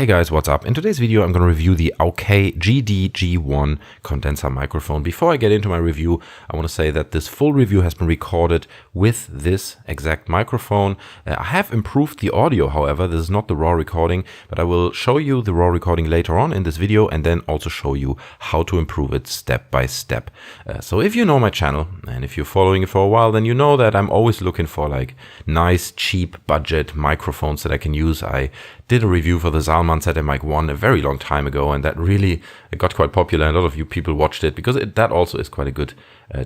Hey guys, what's up? In today's video, I'm going to review the AUKEY GD-G1 condenser microphone. Before I get into my review, I want to say that this full review has been recorded with this exact microphone. I have improved the audio, however, this is not the raw recording, but I will show you the raw recording later on in this video and then also show you how to improve it step by step. So if you know my channel and if you're following it for a while, then you know that I'm always looking for like nice, cheap budget microphones that I can use. I did a review for the ZALMAN ZM-MIC1 a very long time ago, and that really got quite popular. A lot of you people watched it because that also is quite a good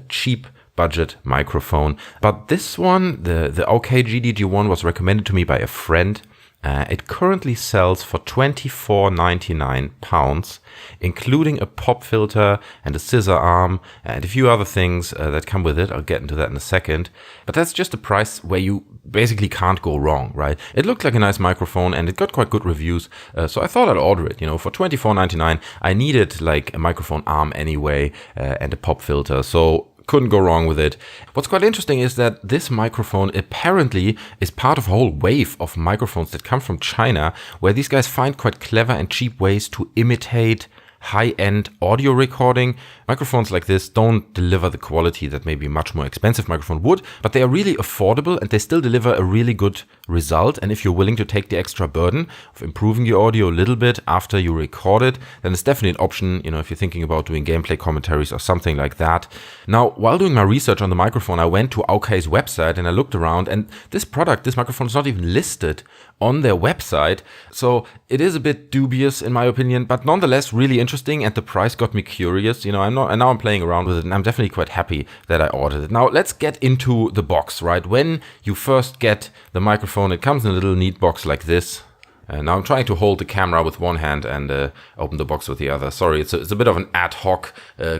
cheap budget microphone. But this one, the AUKEY GD-G1, was recommended to me by a friend. It currently sells for £24.99, including a pop filter and a scissor arm and a few other things that come with it. I'll get into that in a second. But that's just a price where you basically can't go wrong, right? It looked like a nice microphone and it got quite good reviews. So I thought I'd order it, for £24.99. I needed like a microphone arm anyway and a pop filter. So couldn't go wrong with it. What's quite interesting is that this microphone apparently is part of a whole wave of microphones that come from China, where these guys find quite clever and cheap ways to imitate high-end audio recording. Microphones like this don't deliver the quality that maybe a much more expensive microphone would, but they are really affordable and they still deliver a really good result. And if you're willing to take the extra burden of improving your audio a little bit after you record it, then it's definitely an option, if you're thinking about doing gameplay commentaries or something like that. Now, while doing my research on the microphone, I went to AUKEY's website and I looked around, and this microphone is not even listed on their website. So it is a bit dubious in my opinion, but nonetheless really interesting, and the price got me curious. And now I'm playing around with it and I'm definitely quite happy that I ordered it. Now let's get into the box, right? When you first get the microphone, it comes in a little neat box like this. Now I'm trying to hold the camera with one hand and open the box with the other. Sorry, it's a bit of an ad hoc,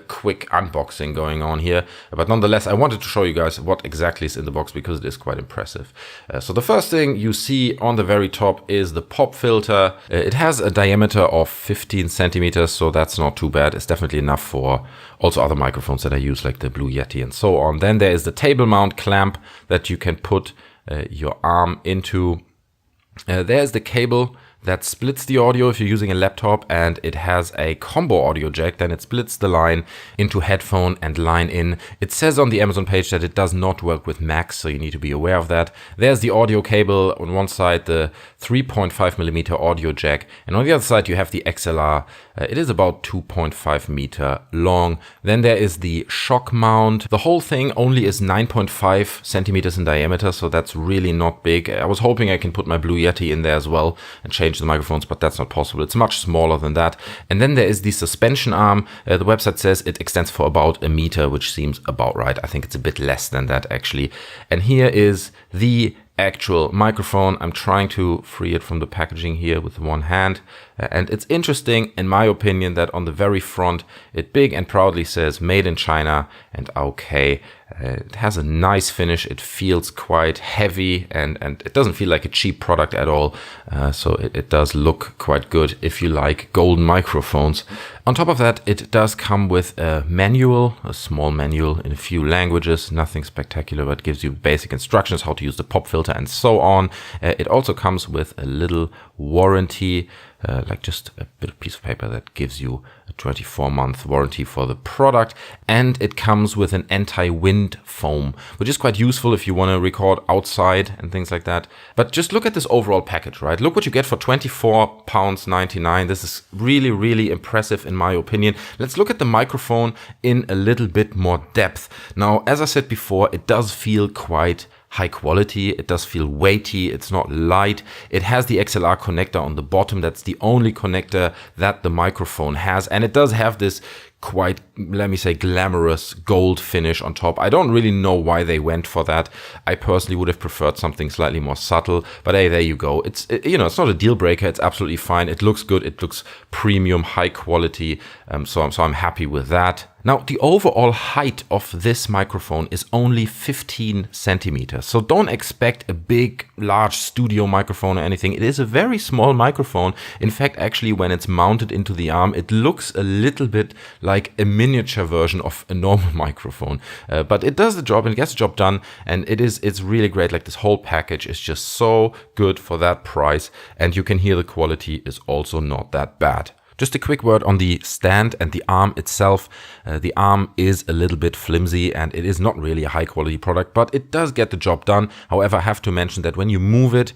quick unboxing going on here. But nonetheless, I wanted to show you guys what exactly is in the box because it is quite impressive. So the first thing you see on the very top is the pop filter. It has a diameter of 15 centimeters, so that's not too bad. It's definitely enough for also other microphones that I use, like the Blue Yeti and so on. Then there is the table mount clamp that you can put your arm into. There's the cable that splits the audio if you're using a laptop, and it has a combo audio jack. Then it splits the line into headphone and line in. It says on the Amazon page that it does not work with Macs, so you need to be aware of that. There's the audio cable on one side, the 3.5mm audio jack, and on the other side you have the XLR. It is about 2.5 meter long. Then there is the shock mount. The whole thing only is 9.5 centimeters in diameter, so that's really not big. I was hoping I can put my Blue Yeti in there as well and change the microphones, but that's not possible. It's much smaller than that. And then there is the suspension arm. The website says it extends for about a meter, which seems about right. I think it's a bit less than that actually. And here is the actual microphone. I'm trying to free it from the packaging here with one hand. And it's interesting, in my opinion, that on the very front, it big and proudly says made in China and AUKEY. It has a nice finish. It feels quite heavy and it doesn't feel like a cheap product at all. So it does look quite good if you like golden microphones. On top of that, it does come with a manual, a small manual in a few languages, nothing spectacular, but gives you basic instructions how to use the pop filter and so on. It also comes with a little warranty, like just a bit of piece of paper that gives you a 24-month warranty for the product. And it comes with an anti-wind foam, which is quite useful if you want to record outside and things like that. But just look at this overall package, right? Look what you get for £24.99. This is really, really impressive in my opinion. Let's look at the microphone in a little bit more depth. Now, as I said before, it does feel quite high quality. It does feel weighty. It's not light. It has the XLR connector on the bottom. That's the only connector that the microphone has. And it does have this quite, let me say, glamorous gold finish on top. I don't really know why they went for that. I personally would have preferred something slightly more subtle, but hey, there you go. It's not a deal breaker. It's absolutely fine. It looks good. It looks premium, high quality. So I'm happy with that. Now, the overall height of this microphone is only 15 centimeters. So don't expect a big, large studio microphone or anything. It is a very small microphone. In fact, actually, when it's mounted into the arm, it looks a little bit like like a miniature version of a normal microphone, but it does the job and it gets the job done, and it's really great. Like, this whole package is just so good for that price, and you can hear the quality is also not that bad. Just a quick word on the stand and the arm itself. The arm is a little bit flimsy and it is not really a high quality product, but it does get the job done. However, I have to mention that when you move it,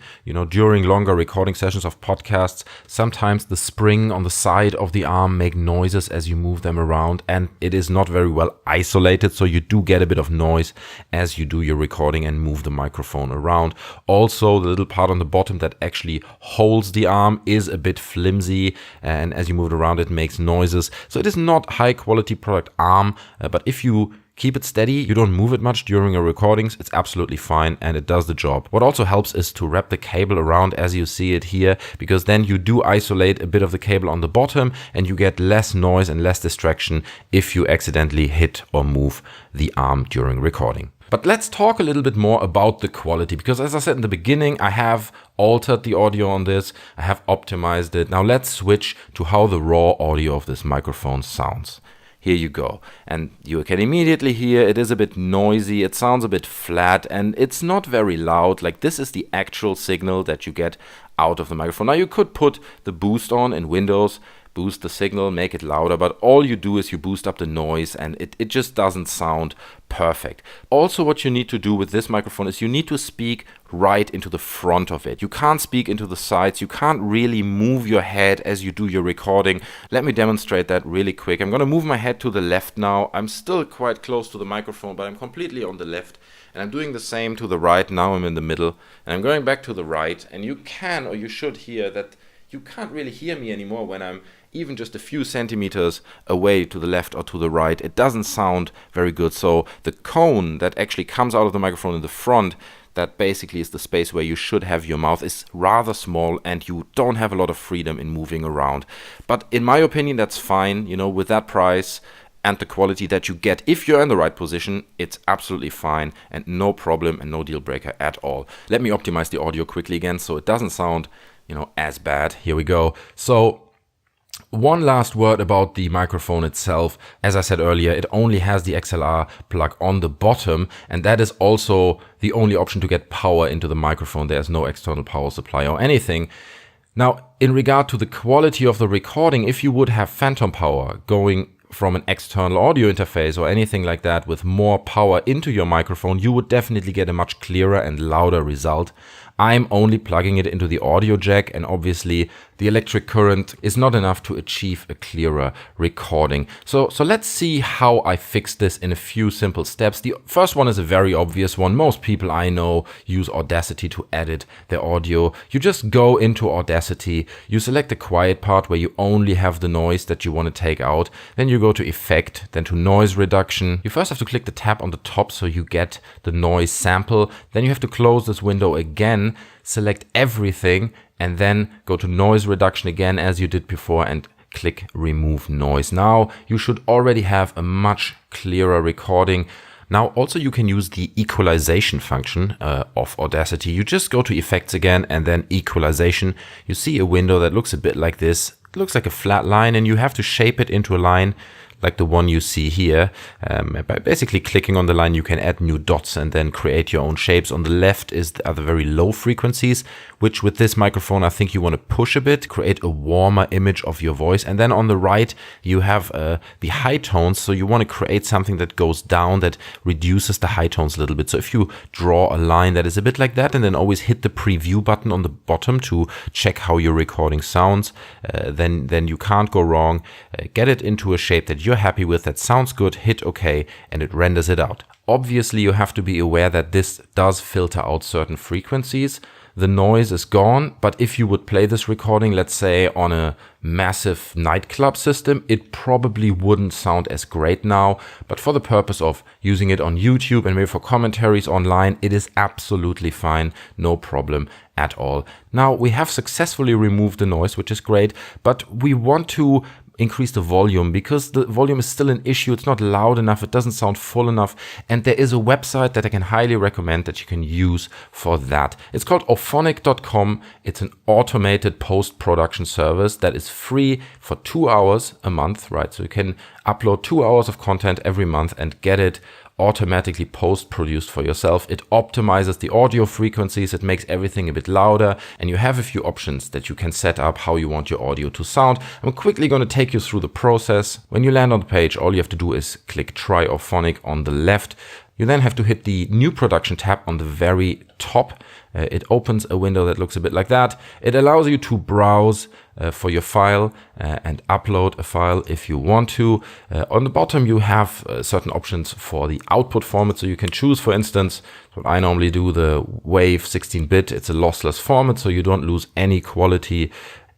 during longer recording sessions of podcasts, sometimes the spring on the side of the arm make noises as you move them around, and it is not very well isolated, so you do get a bit of noise as you do your recording and move the microphone around. Also, the little part on the bottom that actually holds the arm is a bit flimsy, and as you move it around, it makes noises. So it is not high quality product arm, but if you keep it steady, you don't move it much during your recordings, it's absolutely fine and it does the job. What also helps is to wrap the cable around as you see it here, because then you do isolate a bit of the cable on the bottom and you get less noise and less distraction if you accidentally hit or move the arm during recording. But let's talk a little bit more about the quality, because as I said in the beginning, I have altered the audio on this, I have optimized it. Now let's switch to how the raw audio of this microphone sounds. Here you go. And you can immediately hear it is a bit noisy, it sounds a bit flat, and it's not very loud. Like, this is the actual signal that you get out of the microphone. Now you could put the boost on in Windows, boost the signal, make it louder, but all you do is you boost up the noise and it just doesn't sound perfect. Also, what you need to do with this microphone is you need to speak right into the front of it. You can't speak into the sides, you can't really move your head as you do your recording. Let me demonstrate that really quick. I'm going to move my head to the left now. I'm still quite close to the microphone, but I'm completely on the left. And I'm doing the same to the right. Now I'm in the middle and I'm going back to the right, and you can, or you should hear that you can't really hear me anymore when I'm even just a few centimeters away to the left or to the right. It doesn't sound very good. So the cone that actually comes out of the microphone in the front, that basically is the space where you should have your mouth, is rather small and you don't have a lot of freedom in moving around. But in my opinion, that's fine. With that price and the quality that you get, if you're in the right position, it's absolutely fine and no problem and no deal breaker at all. Let me optimize the audio quickly again so it doesn't sound as bad. Here we go. So one last word about the microphone itself. As I said earlier, it only has the XLR plug on the bottom, and that is also the only option to get power into the microphone. There's no external power supply or anything. Now, in regard to the quality of the recording, if you would have phantom power going from an external audio interface or anything like that with more power into your microphone, you would definitely get a much clearer and louder result. I'm only plugging it into the audio jack, and obviously the electric current is not enough to achieve a clearer recording. So let's see how I fix this in a few simple steps. The first one is a very obvious one. Most people I know use Audacity to edit their audio. You just go into Audacity, you select the quiet part where you only have the noise that you want to take out. Then you go to Effect, then to Noise Reduction. You first have to click the tab on the top so you get the noise sample. Then you have to close this window again, select everything, and then go to Noise Reduction again as you did before and click Remove Noise. Now you should already have a much clearer recording. Now also you can use the equalization function of Audacity. You just go to Effects again and then Equalization. You see a window that looks a bit like this. It looks like a flat line, and you have to shape it into a line like the one you see here. By basically clicking on the line, you can add new dots and then create your own shapes. On the left are the very low frequencies, which with this microphone, I think you want to push a bit, create a warmer image of your voice. And then on the right, you have the high tones. So you want to create something that goes down, that reduces the high tones a little bit. So if you draw a line that is a bit like that, and then always hit the preview button on the bottom to check how your recording sounds, then you can't go wrong. Get it into a shape that you're happy with, that sounds good, hit OK, and it renders it out. Obviously, you have to be aware that this does filter out certain frequencies. The noise is gone, but if you would play this recording, let's say on a massive nightclub system, it probably wouldn't sound as great now. But for the purpose of using it on YouTube and maybe for commentaries online, it is absolutely fine, no problem at all. Now we have successfully removed the noise, which is great, but we want to increase the volume because the volume is still an issue. It's not loud enough. It doesn't sound full enough. And there is a website that I can highly recommend that you can use for that. It's called auphonic.com. It's an automated post-production service that is free for 2 hours a month, right? So you can upload 2 hours of content every month and get it automatically post-produced for yourself. It optimizes the audio frequencies, it makes everything a bit louder, and you have a few options that you can set up how you want your audio to sound. I'm quickly going to take you through the process. When you land on the page, all you have to do is click Try Auphonic on the left. You then have to hit the New Production tab on the very top. It opens a window that looks a bit like that. It allows you to browse for your file and upload a file if you want to. On the bottom, you have certain options for the output format. So you can choose, for instance, what I normally do, the WAV 16-bit. It's a lossless format, so you don't lose any quality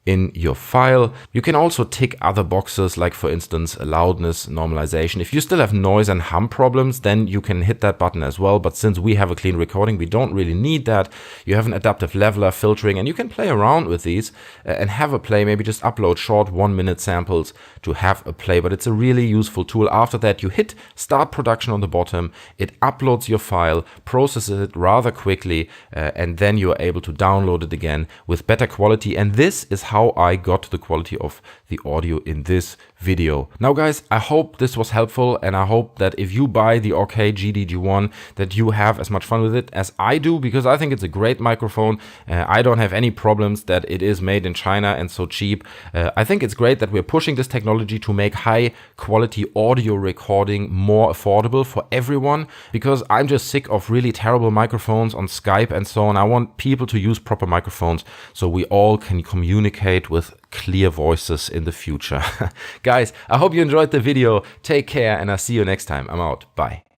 in your file. You can also tick other boxes, like for instance, loudness normalization. If you still have noise and hum problems, then you can hit that button as well. But since we have a clean recording, we don't really need that. You have an adaptive leveler, filtering, and you can play around with these and have a play. Maybe just upload short 1-minute samples to have a play, but it's a really useful tool. After that, you hit Start Production on the bottom. It uploads your file, processes it rather quickly, and then you are able to download it again with better quality. And this is how I got the quality of the audio in this video. Now guys, I hope this was helpful, and I hope that if you buy the AUKEY GD-G1 that you have as much fun with it as I do, because I think it's a great microphone. I don't have any problems that it is made in China and so cheap. I think it's great that we're pushing this technology to make high quality audio recording more affordable for everyone, because I'm just sick of really terrible microphones on Skype and so on. I want people to use proper microphones so we all can communicate with clear voices in the future. Guys, I hope you enjoyed the video. Take care, and I'll see you next time. I'm out. Bye.